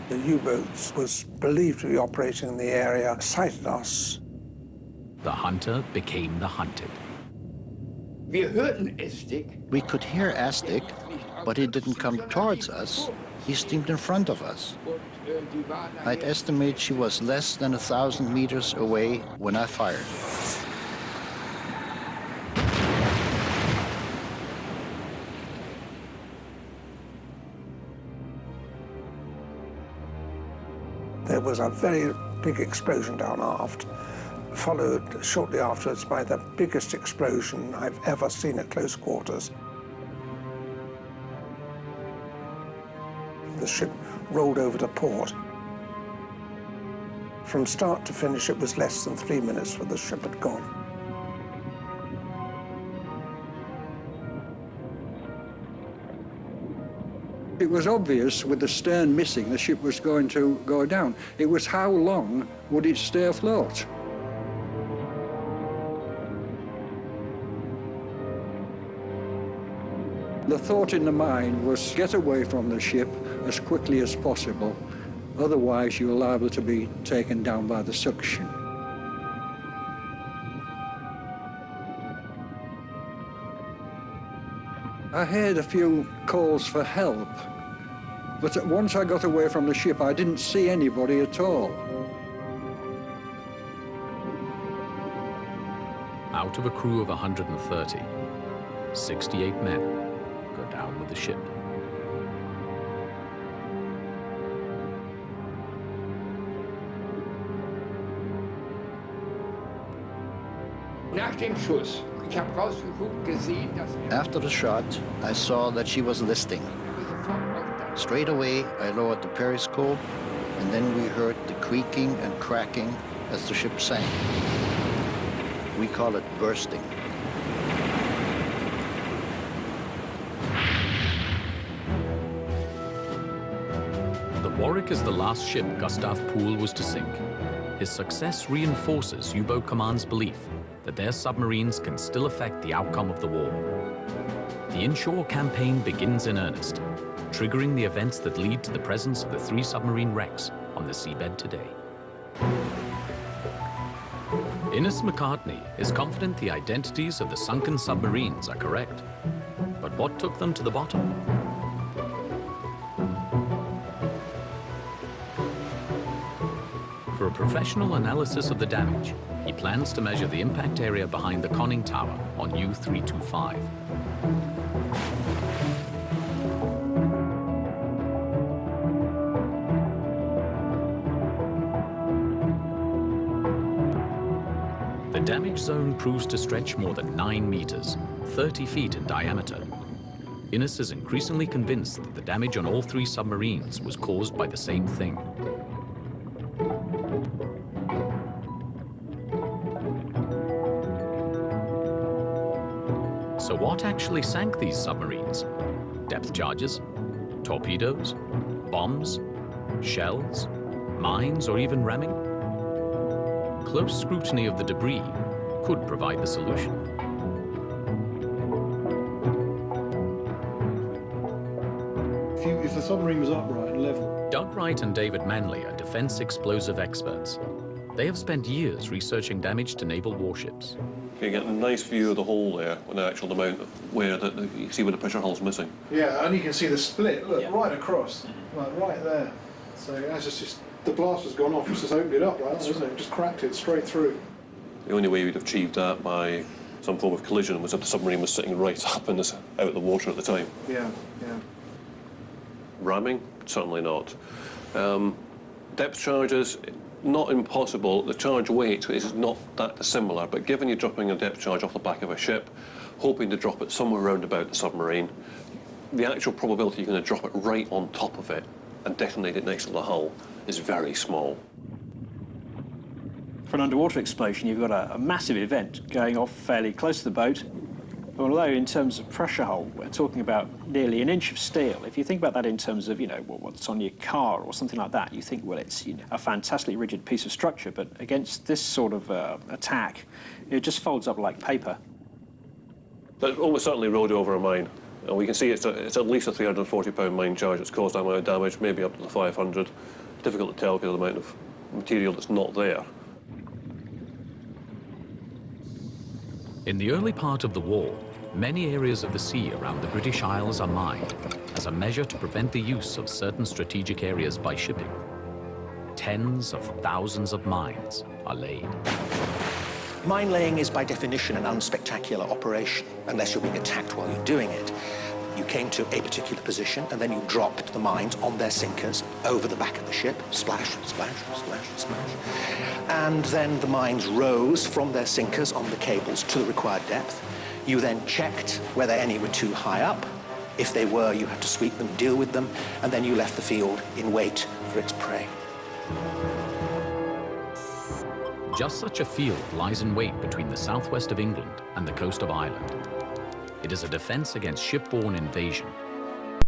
The U-boat was believed to be operating in the area, sighted us. The hunter became the hunted. We could hear Aztec, but he didn't come towards us. He steamed in front of us. I'd estimate she was less than 1,000 meters away when I fired. There was a very big explosion down aft, followed shortly afterwards by the biggest explosion I've ever seen at close quarters. The ship rolled over to port. From start to finish, it was less than 3 minutes for the ship had gone. It was obvious with the stern missing, the ship was going to go down. It was how long would it stay afloat? The thought in the mind was get away from the ship as quickly as possible, otherwise you're liable to be taken down by the suction. I heard a few calls for help, but once I got away from the ship, I didn't see anybody at all. Out of a crew of 130, 68 men go down with the ship. After the shot, I saw that she was listing. Straight away, I lowered the periscope, and then we heard the creaking and cracking as the ship sank. We call it bursting. The Warwick is the last ship Gustav Poole was to sink. His success reinforces U-Boat Command's belief that their submarines can still affect the outcome of the war. The inshore campaign begins in earnest, triggering the events that lead to the presence of the 3 submarine wrecks on the seabed today. Innes McCartney is confident the identities of the sunken submarines are correct. But what took them to the bottom? For a professional analysis of the damage, he plans to measure the impact area behind the conning tower on U-325. The damage zone proves to stretch more than 9 meters, 30 feet in diameter. Innes is increasingly convinced that the damage on all 3 submarines was caused by the same thing. So what actually sank these submarines? Depth charges? Torpedoes? Bombs? Shells? Mines or even ramming? Close scrutiny of the debris could provide the solution. If the submarine was upright and level. Doug Wright and David Manley are defense explosive experts. They have spent years researching damage to naval warships. You get a nice view of the hole there, with the actual amount of where you see where the pressure hull's missing. Yeah, and you can see the split, look, yeah, right across, like right there. So as it's just, the blast has gone off, it's just opened it up right there, isn't it? Just cracked it straight through. The only way we'd have achieved that by some form of collision was if the submarine was sitting right up in this, out of the water at the time. Yeah, yeah. Ramming? Certainly not. Depth charges? Not impossible. The charge weight is not that dissimilar, but given you're dropping a depth charge off the back of a ship, hoping to drop it somewhere around about the submarine, the actual probability you're going to drop it right on top of it and detonate it next to the hull is very small. For an underwater explosion, you've got a massive event going off fairly close to the boat. Although in terms of pressure hull, we're talking about nearly an inch of steel. If you think about that in terms of, you know, what's on your car or something like that, you think, well, it's, you know, a fantastically rigid piece of structure, but against this sort of attack, it just folds up like paper. But almost certainly rode over a mine. And we can see it's at least a £340 mine charge that's caused that amount of damage, maybe up to the 500. Difficult to tell because of the amount of material that's not there. In the early part of the war, many areas of the sea around the British Isles are mined as a measure to prevent the use of certain strategic areas by shipping. Tens of thousands of mines are laid. Mine laying is by definition an unspectacular operation, unless you're being attacked while you're doing it. You came to a particular position and then you dropped the mines on their sinkers over the back of the ship, splash, splash, splash, splash. And then the mines rose from their sinkers on the cables to the required depth. You then checked whether any were too high up. If they were, you had to sweep them, deal with them, and then you left the field in wait for its prey. Just such a field lies in wait between the southwest of England and the coast of Ireland. It is a defense against shipborne invasion